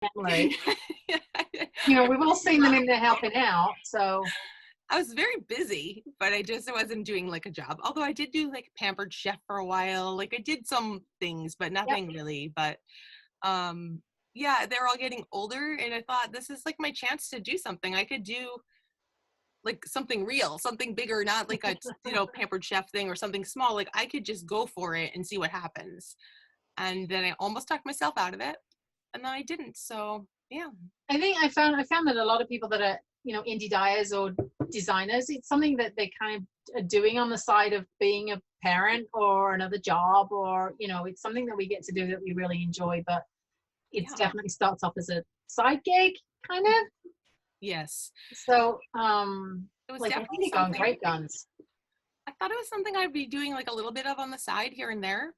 family. You know, we've all seen them in there helping out. So I was very busy, but I wasn't doing like a job. Although I did do like pampered chef for a while. Like I did some things, but yep. nothing really. But yeah, they're all getting older, and I thought this is like my chance to do something. I could do like something real, something bigger, not like a pampered chef thing or something small. Like I could just go for it and see what happens. And then I almost talked myself out of it, and then I didn't. So yeah. I found that a lot of people that are, you know, indie dyers or designers, it's something that they kind of are doing on the side of being a parent or another job, or, you know, it's something that we get to do that we really enjoy, but it's definitely starts off as a side gig kind of. Yes. So it was like, I definitely think you're going great guns. I thought it was something I'd be doing like a little bit of on the side here and there.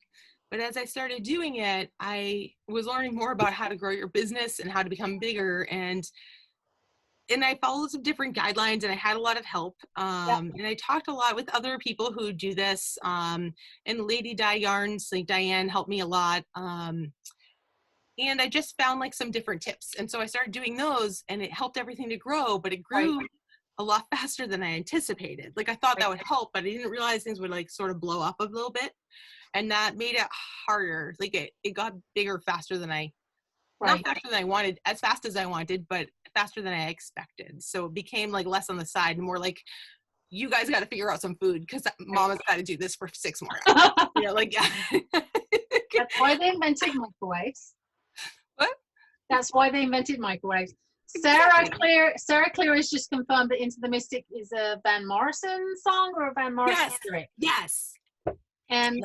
But as I started doing it, I was learning more about how to grow your business and how to become bigger. And I followed some different guidelines, and I had a lot of help. And I talked a lot with other people who do this. And Lady Dye Yarns, like Diane, helped me a lot. And I just found like some different tips. And so I started doing those, and it helped everything to grow, but it grew a lot faster than I anticipated. Like I thought that would help, but I didn't realize things would like sort of blow up a little bit. And that made it harder. Like it got bigger faster than not faster than I wanted, as fast as I wanted, but faster than I expected. So it became like less on the side and more like, you guys got to figure out some food because Mama's got to do this for 6 more hours. You know, like, yeah. That's why they invented microwaves. What? That's why they invented microwaves. Sarah Clear has just confirmed that Into the Mystic is a Van Morrison song or a Van Morrison lyric. Yes. And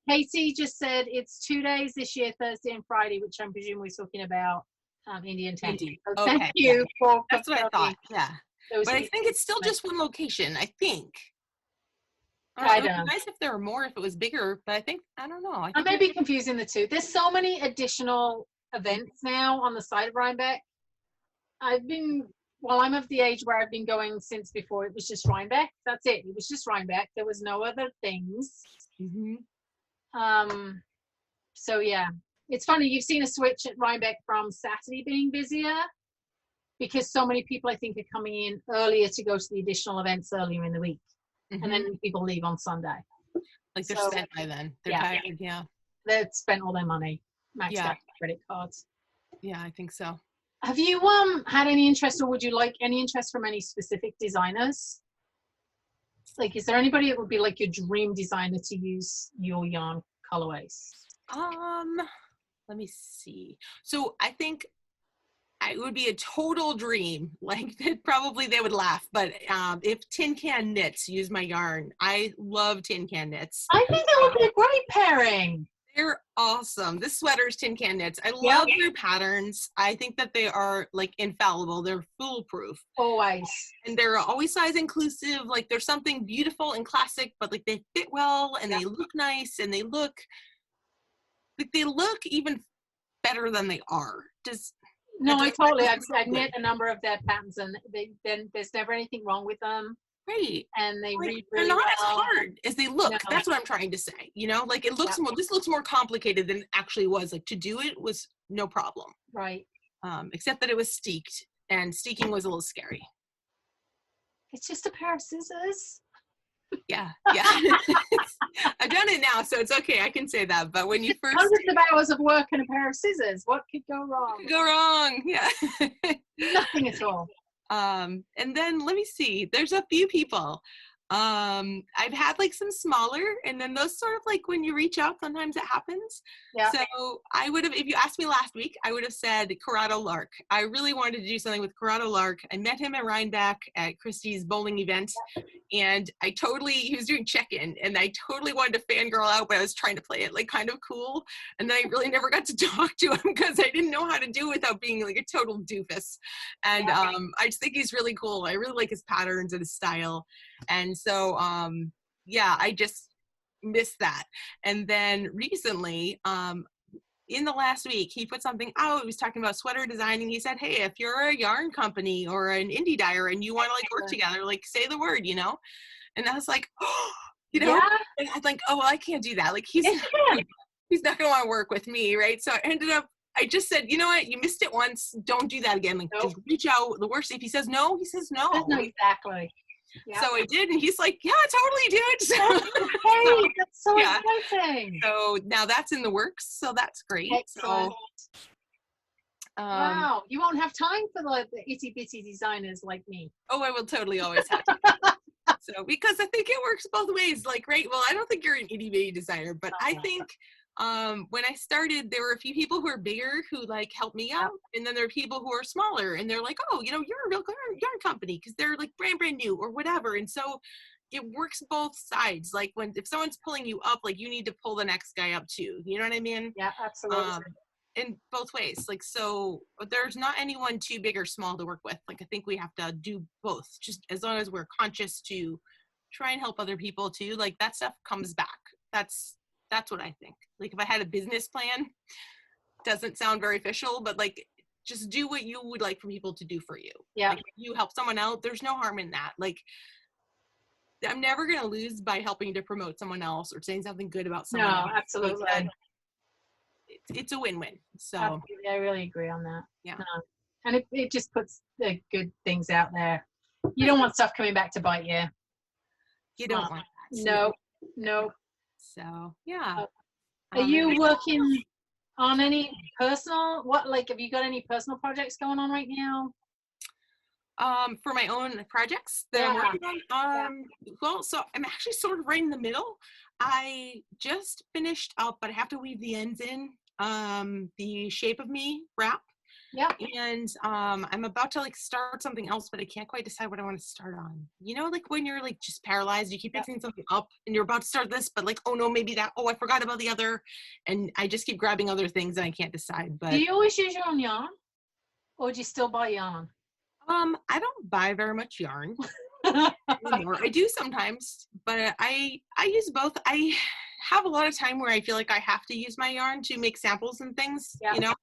Casey just said it's 2 days this year, Thursday and Friday, which I'm presuming we're talking about Indian Tent. So thank you for that's what I thought. Yeah. But I think it's still just one location, I think. I don't know. It would be nice if there were more, if it was bigger, but I don't know. I may be confusing the two. There's so many additional events now on the side of Rhinebeck. I'm of the age where I've been going since before it was just Rhinebeck. That's it. It was just Rhinebeck. There was no other things. So yeah, it's funny. You've seen a switch at Rhinebeck from Saturday being busier because so many people, I think, are coming in earlier to go to the additional events earlier in the week. And then people leave on Sunday. Like they're spent by then. They're tired. Yeah. They've spent all their money, maxed out credit cards. Yeah, I think so. Have you had any interest, or would you like any interest from any specific designers? Like, is there anybody that would be like your dream designer to use your yarn colorways? Let me see. So I think it would be a total dream. Like probably they would laugh, but if Tin Can Knits used my yarn, I love Tin Can Knits. I think that would be a great pairing. They're awesome. This sweater's Tin Can Knits. I love their patterns. I think that they are like infallible. They're foolproof. Always. And they're always size inclusive. Like there's something beautiful and classic, but like they fit well and they look nice and they look even better than they are. I totally. I've knit a number of their patterns, and there's never anything wrong with them. Right. And they read really they're not well. as hard as they look. No. That's what I'm trying to say. You know, like it looks more, this looks more complicated than it actually was. Like to do it was no problem. Right. Except that it was steeked, and steeking was a little scary. It's just a pair of scissors. Yeah. I've done it now, so it's okay. I can say that. But when you first hundreds of hours of work and a pair of scissors, what could go wrong? Yeah. Nothing at all. And then let me see. There's a few people. I've had like some smaller, and then those sort of like when you reach out, sometimes it happens. Yeah. So I would have, if you asked me last week, I would have said Corrado Lark. I really wanted to do something with Corrado Lark. I met him at Rhinebeck at Christie's bowling event, and he was doing check-in, and I totally wanted to fangirl out, but I was trying to play it like kind of cool. And then I really never got to talk to him because I didn't know how to do it without being like a total doofus. And I just think he's really cool. I really like his patterns and his style. And so, I just missed that. And then recently, in the last week, he put something out. He was talking about sweater designing. He said, hey, if you're a yarn company or an indie dyer and you want to like work together, like say the word, you know? And I was like, oh, you know, and I was like, oh, well, I can't do that. Like he's not going to want to work with me. Right. So I ended up I just said, you know what, you missed it once. Don't do that again. Like, just reach out. The worst, if he says no, he says no. No, exactly. Yeah. So I did, and he's like, yeah, totally, dude. So, that's so exciting. So now that's in the works. So that's great. Excellent. So, wow, you won't have time for the itty bitty designers like me. Oh, I will totally always have to. So, because I think it works both ways. Like, right, well, I don't think you're an itty bitty designer, but I think when I started, there were a few people who are bigger who like helped me out, and then there are people who are smaller, and they're like, oh, you know, you're a real yarn company, because they're like brand new or whatever, and so it works both sides. Like, if someone's pulling you up, like, you need to pull the next guy up too. You know what I mean? Yeah, absolutely. In both ways. Like, so there's not anyone too big or small to work with. Like, I think we have to do both, just as long as we're conscious to try and help other people too. Like, that stuff comes back. That's what I think. Like, if I had a business plan, doesn't sound very official, but like, just do what you would like for people to do for you. Yeah. Like, if you help someone out, there's no harm in that. Like, I'm never going to lose by helping to promote someone else or saying something good about someone else. No, absolutely. Like, it's a win-win. So absolutely. I really agree on that. Yeah. And it just puts the good things out there. You don't want stuff coming back to bite you. You don't want that. No. So yeah. Are you working on any personal, have you got any personal projects going on right now? For my own projects that I'm working on. Well, so I'm actually sort of right in the middle. I just finished up, but I have to weave the ends in, the Shape of Me wrap. Yeah. And I'm about to like start something else, but I can't quite decide what I want to start on. You know, like when you're like just paralyzed, you keep picking something up and you're about to start this, but like, oh no, maybe that, I forgot about the other. And I just keep grabbing other things and I can't decide. But do you always use your own yarn? Or do you still buy yarn? I don't buy very much yarn anymore. I do sometimes, but I use both. I have a lot of time where I feel like I have to use my yarn to make samples and things, you know,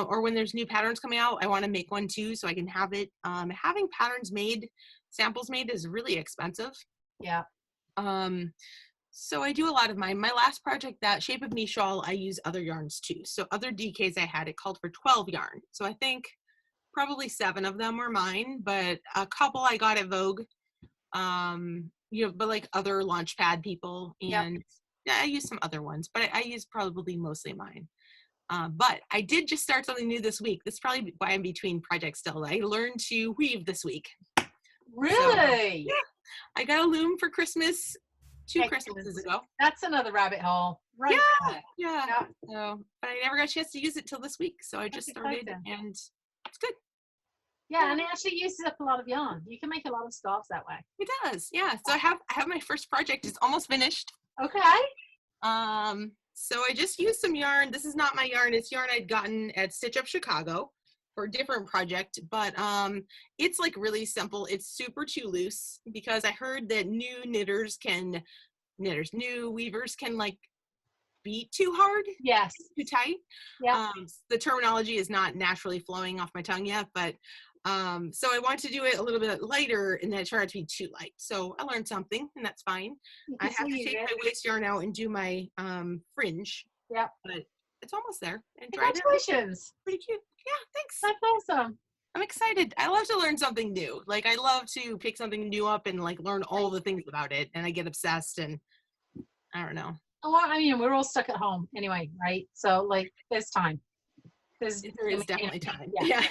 or when there's new patterns coming out, I want to make one too, so I can have it. Having patterns made, samples made is really expensive. Yeah. So I do a lot of mine. My last project, that Shape of Me shawl, I use other yarns too. So other DKs I had, it called for 12 yarn. So I think probably 7 of them were mine, but a couple I got at Vogue, you know, but like other Launchpad people, and I use some other ones, but I use probably mostly mine. But I did just start something new this week. This is probably why I'm between projects still. I learned to weave this week. Really? So, I got a loom for Christmas 2 Christmases ago. That's another rabbit hole. Right. Yeah. So, but I never got a chance to use it till this week. So I just started, and it's good. Yeah, and it actually uses up a lot of yarn. You can make a lot of scarves that way. It does, yeah. So I have my first project. It's almost finished. Okay. So I just used some yarn. This is not my yarn. It's yarn I'd gotten at Stitch Up Chicago for a different project, but it's like really simple. It's super too loose because I heard that new weavers can like beat too hard. Yes. Too tight. Yeah. The terminology is not naturally flowing off my tongue yet, but so I wanted to do it a little bit lighter, and then it turned out to be too light. So I learned something, and that's fine. I have to take my waist yarn out and do my fringe. Yeah. But it's almost there. And congratulations. Pretty cute. Yeah, thanks. That's awesome. I'm excited. I love to learn something new. Like, I love to pick something new up and like learn all the things about it, and I get obsessed, and I don't know. Well, I mean, we're all stuck at home anyway, right? So like, there's time. There is definitely time. Yeah.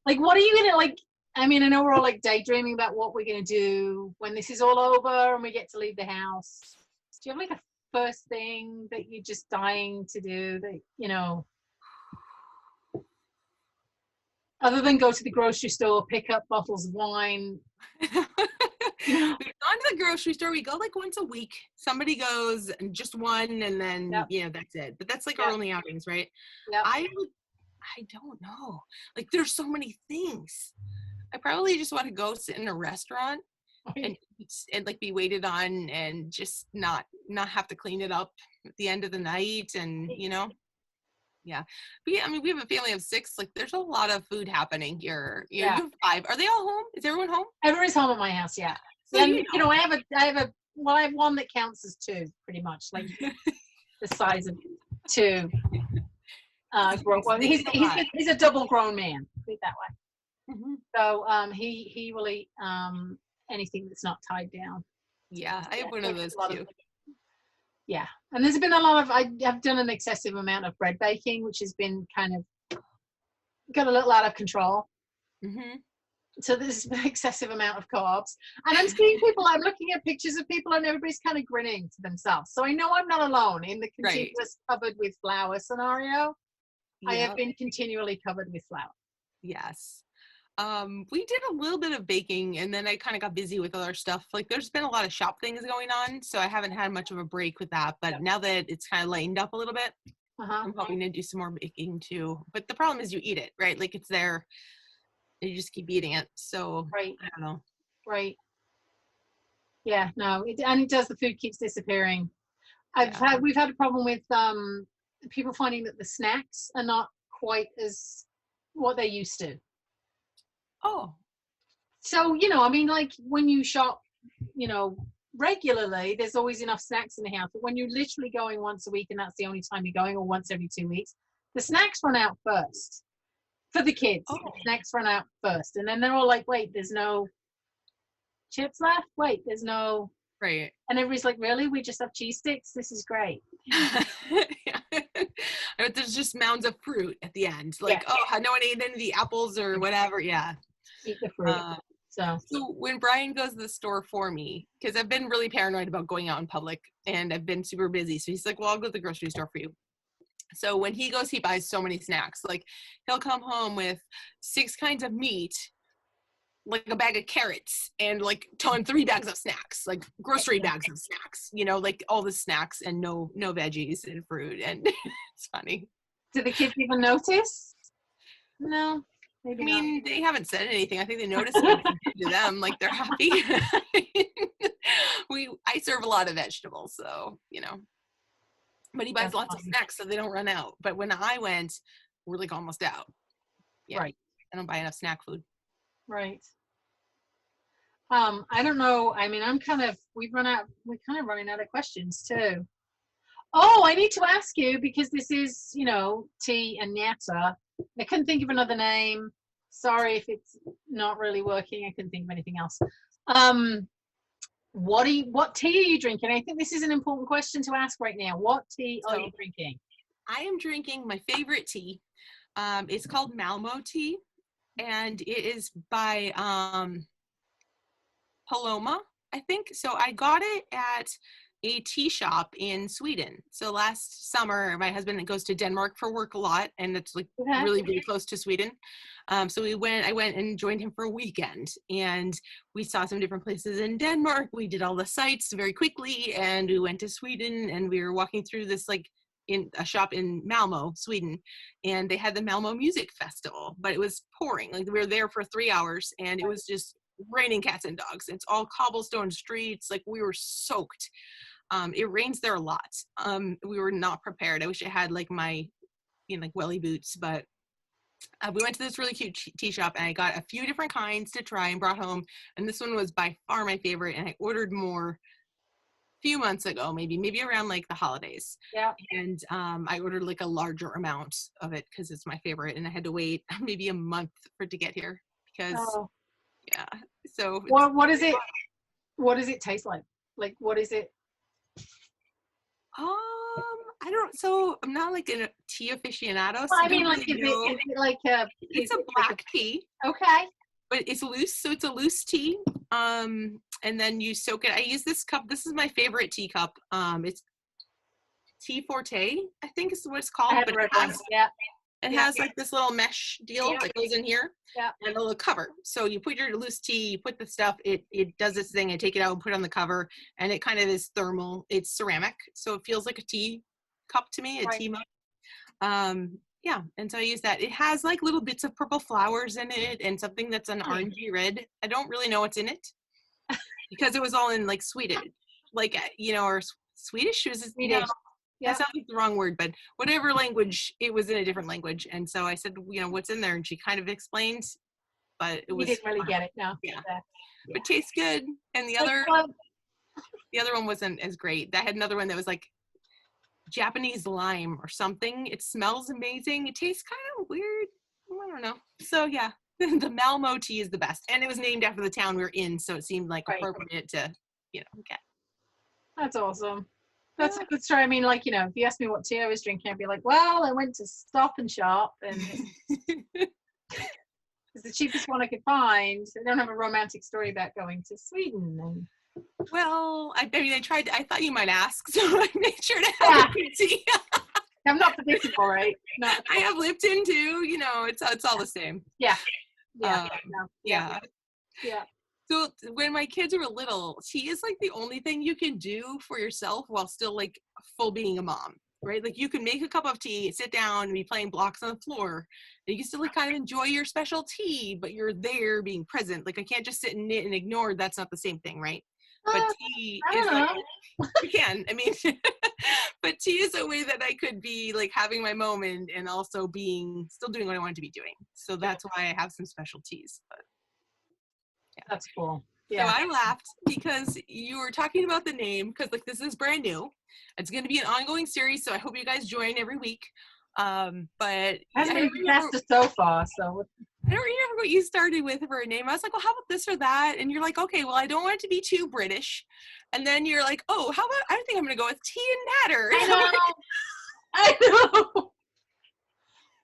Like, what are you gonna like? I mean, I know we're all like daydreaming about what we're gonna do when this is all over and we get to leave the house. Do you have like a first thing that you're just dying to do, that, you know, other than go to the grocery store, pick up bottles of wine? We've gone to the grocery store. We go like once a week. Somebody goes, and just one, and then you know, that's it. But that's like our only outings, right? Yeah. I don't know. Like, there's so many things. I probably just want to go sit in a restaurant and like be waited on, and just not have to clean it up at the end of the night, and you know. Yeah. But yeah, I mean, we have a family of 6. Like, there's a lot of food happening here. You have 5. Are they all home? Is everyone home? Everyone's home at my house, yeah. So, and you know, I have one that counts as 2, pretty much, like the size of 2. He's a double grown man, put it that way. Mm-hmm. So he will eat anything that's not tied down. Yeah, I have one of those too. Yeah, and there's been a lot of, I've done an excessive amount of bread baking, which has been kind of got a little out of control. Mm-hmm. So there's an excessive amount of carbs, and I'm seeing people, I'm looking at pictures of people and everybody's kind of grinning to themselves. So I know I'm not alone in the continuous covered with flour scenario. I have been continually covered with flour. Yes. We did a little bit of baking, and then I kind of got busy with other stuff. Like, there's been a lot of shop things going on, so I haven't had much of a break with that. But now that it's kind of lightened up a little bit, I'm hoping to do some more baking too. But the problem is you eat it, right? Like, it's there, and you just keep eating it. So I don't know. Right. Yeah. No. And it does. The food keeps disappearing. We've had a problem with people finding that the snacks are not quite as what they used to. Oh. So, you know, I mean, like when you shop, you know, regularly, there's always enough snacks in the house. But when you're literally going once a week and that's the only time you're going, or once every 2 weeks, the snacks run out first for the kids. The snacks run out first. And then they're all like, wait, there's no chips left? Wait, there's no. Right. And everybody's like, really? We just have cheese sticks? This is great. There's just mounds of fruit at the end. Like, oh, no one ate any of the apples or whatever. Yeah. Eat the fruit. So when Brian goes to the store for me, because I've been really paranoid about going out in public and I've been super busy. So he's like, well, I'll go to the grocery store for you. So when he goes, he buys so many snacks. Like, he'll come home with 6 kinds of meat, like a bag of carrots, and like 3 bags of snacks, like grocery bags of snacks, you know, like all the snacks and no veggies and fruit. And it's funny. Do the kids even notice? No. Maybe not. They haven't said anything. I think they notice it to them, like they're happy. I serve a lot of vegetables, so, you know. But he buys lots of snacks so they don't run out. But when I went, we're like almost out. Yeah. Right. I don't buy enough snack food. Right. I don't know. I mean, we're kind of running out of questions too. Oh, I need to ask you, because this is, you know, tea and natter. I couldn't think of another name. Sorry if it's not really working. I couldn't think of anything else. What tea are you drinking? I think this is an important question to ask right now. What tea are you drinking? I am drinking my favorite tea. It's called Malmo tea, and it is by Paloma, I think. So I got it at a tea shop in Sweden. So last summer, my husband goes to Denmark for work a lot, and it's like really, really close to Sweden. So I went and joined him for a weekend, and we saw some different places in Denmark. We did all the sites very quickly, and we went to Sweden, and we were walking through this like in a shop in Malmo, Sweden, and they had the Malmo Music Festival, but it was pouring. Like, we were there for 3 hours, and it was just raining cats and dogs. It's all cobblestone streets. Like, we were soaked. It rains there a lot. We were not prepared. I wish I had like my, you know, like welly boots, but we went to this really cute tea shop, and I got a few different kinds to try and brought home. And this one was by far my favorite. And I ordered more a few months ago, maybe around like the holidays. Yeah. And I ordered like a larger amount of it because it's my favorite. And I had to wait maybe a month for it to get here because yeah. So what is it? What does it taste like? Like, what is it? I don't. So I'm not like a tea aficionado. So I mean, like, is it like a? It's a black tea. Okay. But it's loose, so it's a loose tea. And then you soak it. I use this cup. This is my favorite tea cup. It's Tea Forte, I think is what it's called. But it has like this little mesh deal that goes in here, and a little cover. So you put your loose tea, you put the stuff, it does its thing, and take it out and put it on the cover, and it kind of is thermal. It's ceramic, so it feels like a tea cup to me, a tea mug. Yeah, and so I use that. It has like little bits of purple flowers in it, and something that's an orangey red. I don't really know what's in it because it was all in like Swedish, like, you know, or Swedish. Was it Swedish? That sounds like the wrong word, but whatever language, it was in a different language. And so I said, you know, what's in there? And she kind of explained, but it was. You didn't really get it, no. Yeah. But tastes good. And the other one wasn't as great. That had another one that was like Japanese lime or something. It smells amazing. It tastes kind of weird. I don't know. So yeah, the Malmo tea is the best. And it was named after the town we were in, so it seemed like appropriate to, get. That's awesome. That's a good story. I mean, like, if you asked me what tea I was drinking, I'd be like, well, I went to Stop and Shop and it's the cheapest one I could find. I don't have a romantic story about going to Sweden. And well, I tried. I thought you might ask, so I made sure to have a tea. I'm not predictable, right? No. I have Lipton too. It's all the same. Yeah. Yeah. So when my kids were little, tea is like the only thing you can do for yourself while still like full being a mom, right? Like you can make a cup of tea, sit down, and be playing blocks on the floor. And you can still like kind of enjoy your special tea, but you're there being present. Like I can't just sit and knit and ignore. That's not the same thing, right? But tea is like, you can, but tea is a way that I could be like having my moment and also still doing what I wanted to be doing. So that's why I have some special teas. But yeah. That's cool. Yeah. So I laughed because you were talking about the name, because like this is brand new. It's going to be an ongoing series, so I hope you guys join every week. But hasn't been disaster so far, so I don't remember what you started with for a name. I was like, well, how about this or that? And you're like, okay, well, I don't want it to be too British. And then you're like, oh, how about, I think I'm going to go with tea and natter. I know.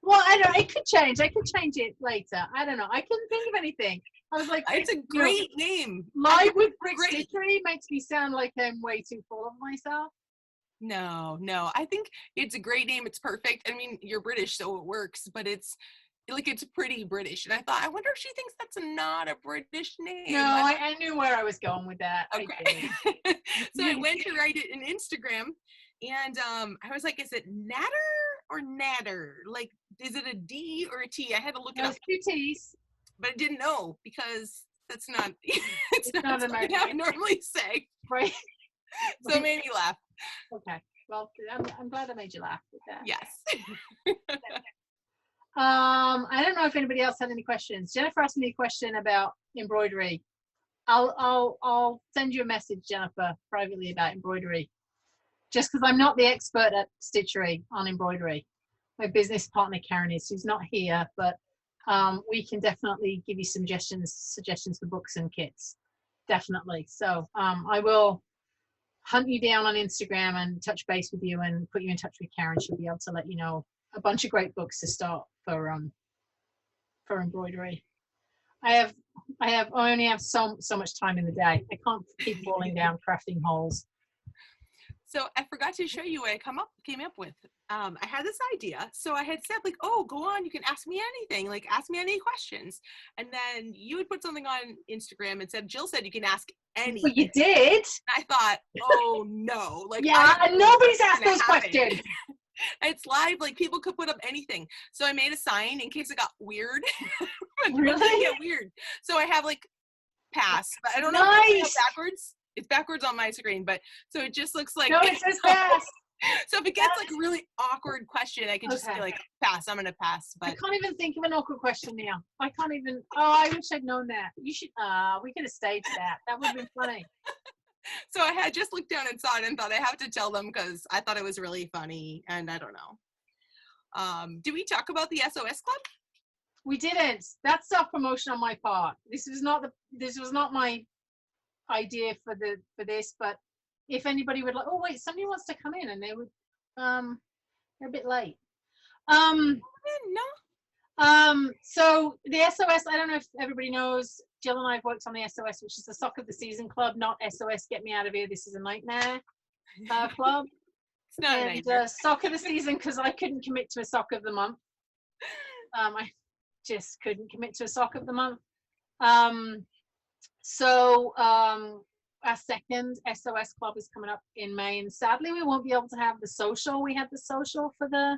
Well, I know, it could change. I could change it later. I don't know. I couldn't think of anything. I was like, it's a great name. Live with Brick Stitchery makes me sound like I'm way too full of myself. No. I think it's a great name. It's perfect. I mean, you're British, so it works, but it's pretty British. And I thought, I wonder if she thinks that's not a British name. No, I knew where I was going with that. Okay. So I went to write it in Instagram, and I was like, is it natter or natter? Like, is it a D or a T? I had to look it up. Two T's. But I didn't know because that's not it's not something I would normally say. Right. So it made me laugh. Okay. Well, I'm glad I made you laugh with that. Yes. I don't know if anybody else had any questions. Jennifer asked me a question about embroidery. I'll send you a message, Jennifer, privately about embroidery. Just because I'm not the expert at stitchery on embroidery. My business partner Karen is, who's not here, but we can definitely give you suggestions for books and kits. Definitely. So I will hunt you down on Instagram and touch base with you and put you in touch with Karen. She'll be able to let you know a bunch of great books to start for embroidery. I only have so much time in the day. I can't keep falling down crafting holes. So I forgot to show you what I came up with. I had this idea. So I had said like, oh, go on, you can ask me anything, like ask me any questions. And then you would put something on Instagram and said, Jill said you can ask anything. Well, you did. And I thought, oh no, like yeah, and nobody's asked those questions. It's live, like people could put up anything. So I made a sign in case it got weird. Really? It get weird. So I have like pass, but I don't know if it's backwards. It's backwards on my screen, but so it just looks like no, it says pass. So if it gets like a really awkward question, I can just be like, pass. I'm gonna pass. But I can't even think of an awkward question now. I can't even. Oh, I wish I'd known that. You should. We could have staged that. That would have been funny. So I had just looked down and saw it and thought I have to tell them because I thought it was really funny, and I don't know. Did we talk about the SOS Club? We didn't. That's self-promotion on my part. This was not my idea for this, but if anybody would like, oh wait, somebody wants to come in and they would they're a bit late. So the SOS, I don't know if everybody knows, Jill and I have worked on the SOS, which is the Sock of the Season Club, not SOS Get Me Out of Here, This Is a Nightmare club. It's not a nightmare. Sock of the Season, because I couldn't commit to a sock of the month. I just couldn't commit to a sock of the month. So our second SOS Club is coming up in May, and sadly we won't be able to have the social. We had the social for the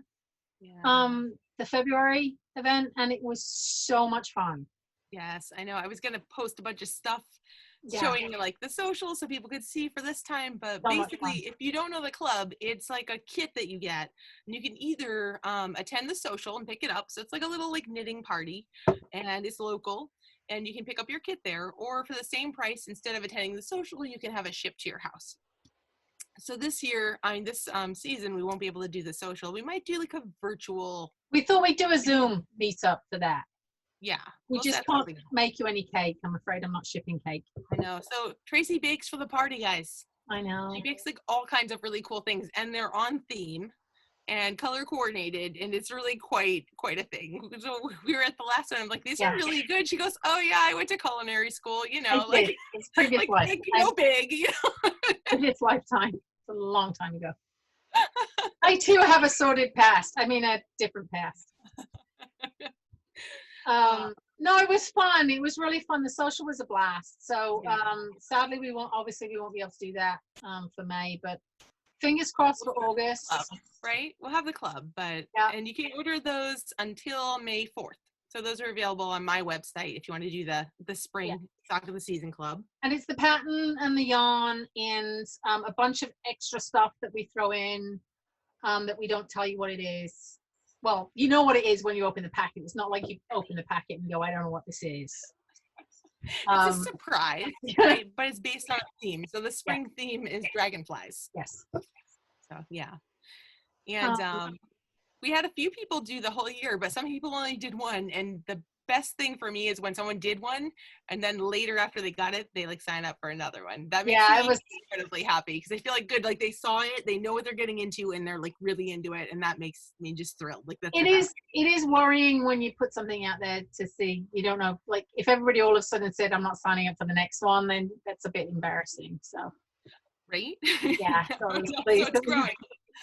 February event, and it was so much fun. Yes, I know. I was gonna post a bunch of stuff showing like the social so people could see for this time, but so basically if you don't know the club, it's like a kit that you get, and you can either attend the social and pick it up, so it's like a little like knitting party, and it's local, and you can pick up your kit there, or for the same price, instead of attending the social, you can have it shipped to your house. So this year, I mean, this season, we won't be able to do the social. We might do like a virtual. We thought we'd do a Zoom meetup for that. Yeah. We just can't make you any cake. I'm afraid I'm not shipping cake. I know. So Tracy bakes for the party, guys. I know. She bakes like all kinds of really cool things, and they're on theme and color coordinated, and it's really quite a thing. So we were at the last one. I'm like, these are really good. She goes, "Oh yeah, I went to culinary school. You know, like it's previous life. Like, go big. You know, previous lifetime. It's a long time ago. I too have a sordid past. I mean, a different past. No, it was fun. It was really fun. The social was a blast. So sadly, we won't be able to do that for May, but fingers crossed for August. Right? We'll have the club, but and you can order those until May 4th. So those are available on my website if you want to do the spring Sock of the Season Club. And it's the pattern and the yarn and a bunch of extra stuff that we throw in that we don't tell you what it is. Well, you know what it is when you open the packet. It's not like you open the packet and go, I don't know what this is. It's a surprise, right? But it's based on a theme. So the spring theme is dragonflies. Yes. So, yeah. And we had a few people do the whole year, but some people only did one. And the best thing for me is when someone did one, and then later after they got it, they like sign up for another one. That makes me incredibly happy because I feel like good, like they saw it, they know what they're getting into, and they're like really into it, and that makes me just thrilled. Like it is worrying when you put something out there to see. You don't know, like if everybody all of a sudden said, "I'm not signing up for the next one," then that's a bit embarrassing. So, right? Yeah. So it's growing.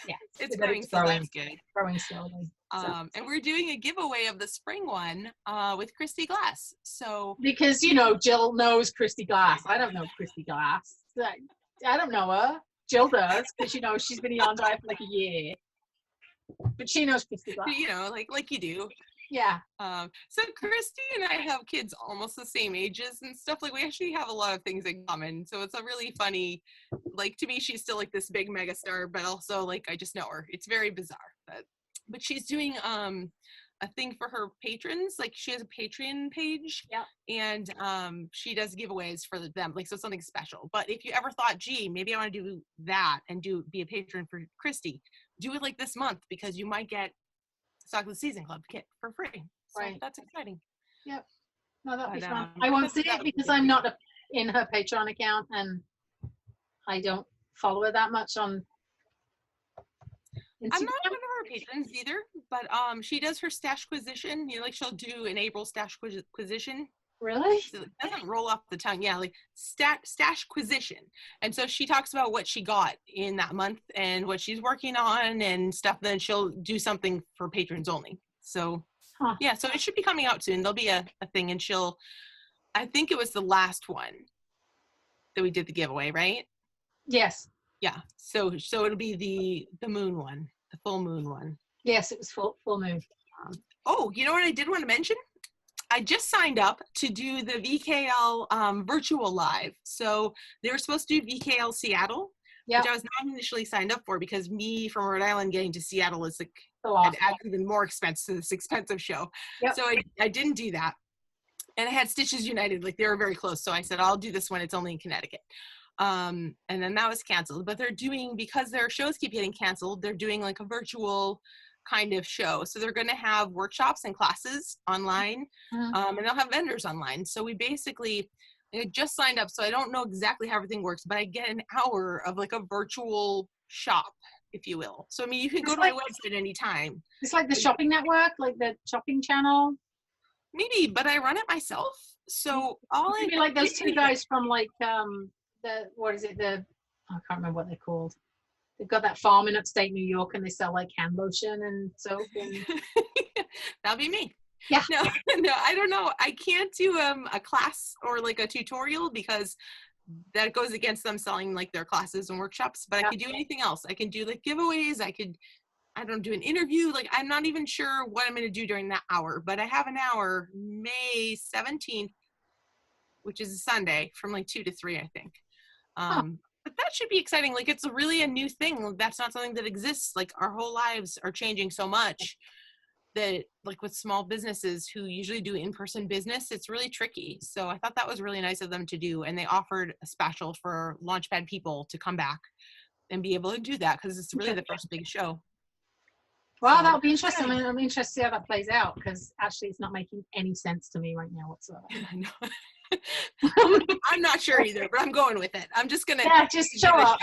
Yeah, it's growing, so that's good. Growing slowly. And we're doing a giveaway of the spring one with Christy Glass. So because Jill knows Christy Glass. I don't know Christy Glass. I don't know her. Jill does because she's been a yarn dyer for like a year. But she knows Christy Glass. Like you do. Yeah. So Christy and I have kids almost the same ages and stuff. Like we actually have a lot of things in common. So it's a really funny, like to me, she's still like this big megastar, but also like I just know her. It's very bizarre. But she's doing a thing for her patrons. Like she has a Patreon page. Yeah. And she does giveaways for them. Like so something special. But if you ever thought, gee, maybe I want to do that and be a patron for Christy, do it like this month because you might get Sock of the Season Club kit for free. So right. That's exciting. Yep. No, that'll be fun. I won't see it because I'm not in her Patreon account and I don't follow her that much on Instagram. I'm not one of her patrons either, but she does her stashquisition. Like she'll do an April stashquisition. Really? So it doesn't roll off the tongue. Yeah, like stashquisition. And so she talks about what she got in that month and what she's working on and stuff. Then she'll do something for patrons only. So yeah, so it should be coming out soon. There'll be a thing, and I think it was the last one that we did the giveaway, right? Yes. Yeah. So it'll be the moon one, the full moon one. Yes, it was full moon. Oh, you know what I did want to mention? I just signed up to do the VKL virtual live. So they were supposed to do VKL Seattle, which I was not initially signed up for because me from Rhode Island getting to Seattle is like adds even more expense to this expensive show. Yep. So I didn't do that. And I had Stitches United, like they were very close. So I said, I'll do this one. It's only in Connecticut. And then that was canceled. But they're doing, because their shows keep getting canceled, they're doing like a virtual kind of show. So they're going to have workshops and classes online, and they'll have vendors online. So we basically just signed up. So I don't know exactly how everything works, but I get an hour of like a virtual shop, if you will. So, I mean, you can go to my website anytime. It's like the shopping network, like the shopping channel. Maybe, but I run it myself. So all I like those two guys from like, what is it? I can't remember what they're called. They've got that farm in upstate New York and they sell like hand lotion and soap. And... That'll be me. Yeah. No, I don't know. I can't do a class or like a tutorial because that goes against them selling like their classes and workshops, but I could do anything else. I can do like giveaways. I don't do an interview. Like I'm not even sure what I'm going to do during that hour, but I have an hour, May 17th, which is a Sunday from like 2 to 3, I think. But that should be exciting. Like it's really a new thing. That's not something that exists. Like our whole lives are changing so much that like with small businesses who usually do in-person business, it's really tricky. So I thought that was really nice of them to do. And they offered a special for Launchpad people to come back and be able to do that because it's really the first big show. Well, that'll be interesting. I mean, I'm interested to see how that plays out because actually it's not making any sense to me right now whatsoever. I know. I'm not sure either, but I'm going with it. I'm just gonna just show up.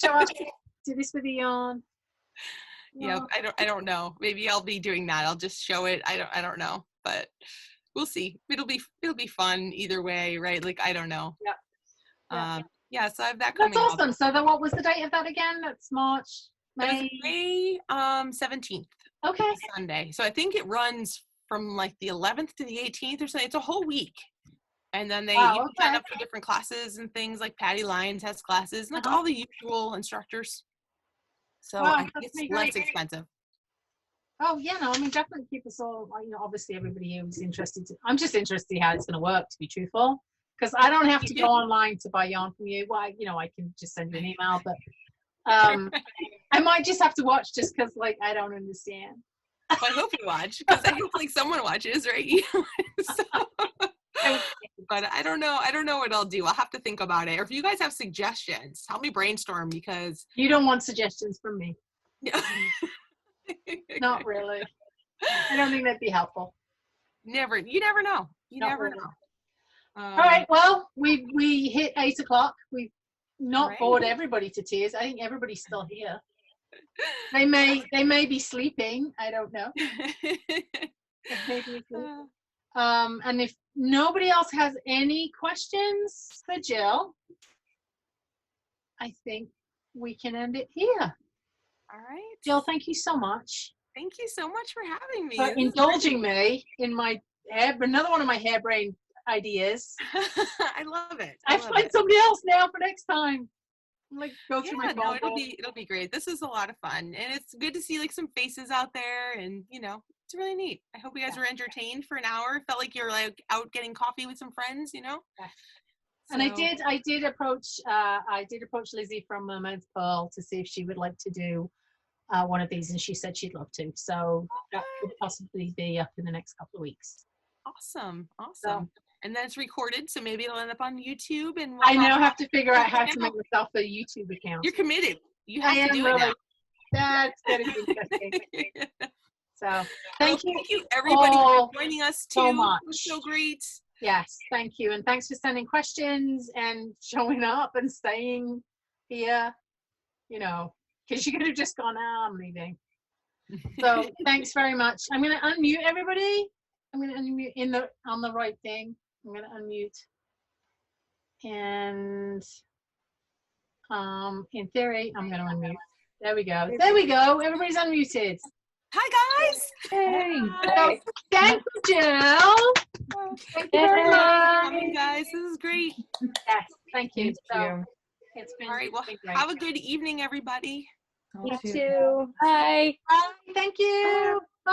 Show up. Do this with the yarn. Yeah, I don't know. Maybe I'll be doing that. I'll just show it. I don't know, but we'll see. It'll be fun either way, right? Like I don't know. Yeah. So I have that coming. That's awesome. Up. So then, what was the date of that again? That's May 17th. Okay. Sunday. So I think it runs from like the 11th to the 18th or something. It's a whole week. And then you can sign up for different classes and things, like Patty Lyons has classes, and like all the usual instructors. So I think it's less expensive. Oh yeah, no, I mean definitely keep us all. You know, obviously everybody who's interested. I'm just interested to see how it's going to work. To be truthful, because I don't have to go online to buy yarn from you. Well, you know, I can just send you an email, but I might just have to watch just because, like, I don't understand. Well, I hope you watch because I hope like someone watches, right? So, but I don't know what I'll do. I'll have to think about it. Or if you guys have suggestions, help me brainstorm because you don't want suggestions from me. Not really. I don't think that'd be helpful. You never know. You never know. All right. Well, we hit 8 o'clock. We've not bored everybody to tears. I think everybody's still here. They may be sleeping. I don't know. And if nobody else has any questions for Jill, I think we can end it here. All right. Jill, thank you so much. Thank you so much for having me. For indulging me in my another one of my harebrained ideas. I love it. I find somebody else now for next time. Like go through my phone. It'll be great. This is a lot of fun, and it's good to see like some faces out there, and you know, it's really neat. I hope you guys were entertained for an hour. Felt like you're like out getting coffee with some friends, you know. Yeah. And I did approach Lizzie from Mermaid's Pearl to see if she would like to do one of these, and she said she'd love to. So that could possibly be up in the next couple of weeks. Awesome. So, and then it's recorded, so maybe it'll end up on YouTube. And I now have to figure out how to make myself a YouTube account. You're committed. You have to do it now. That's gonna be interesting. So thank you everybody for joining us too. So much. It was so great. Yes, thank you, and thanks for sending questions and showing up and staying here. You know, because you could have just gone, I'm leaving. So thanks very much. I'm going to unmute everybody. I'm going to unmute on the right thing. I'm going to unmute. And in theory, I'm going to unmute. There we go. There we go. Everybody's unmuted. Hi, guys. Hey. So, thank you, Jill. Thank you very much. You guys, this is great. Yes, thank you. It's been, all right. Well, have a good evening, everybody. You too. Bye. Bye. Thank you. Bye.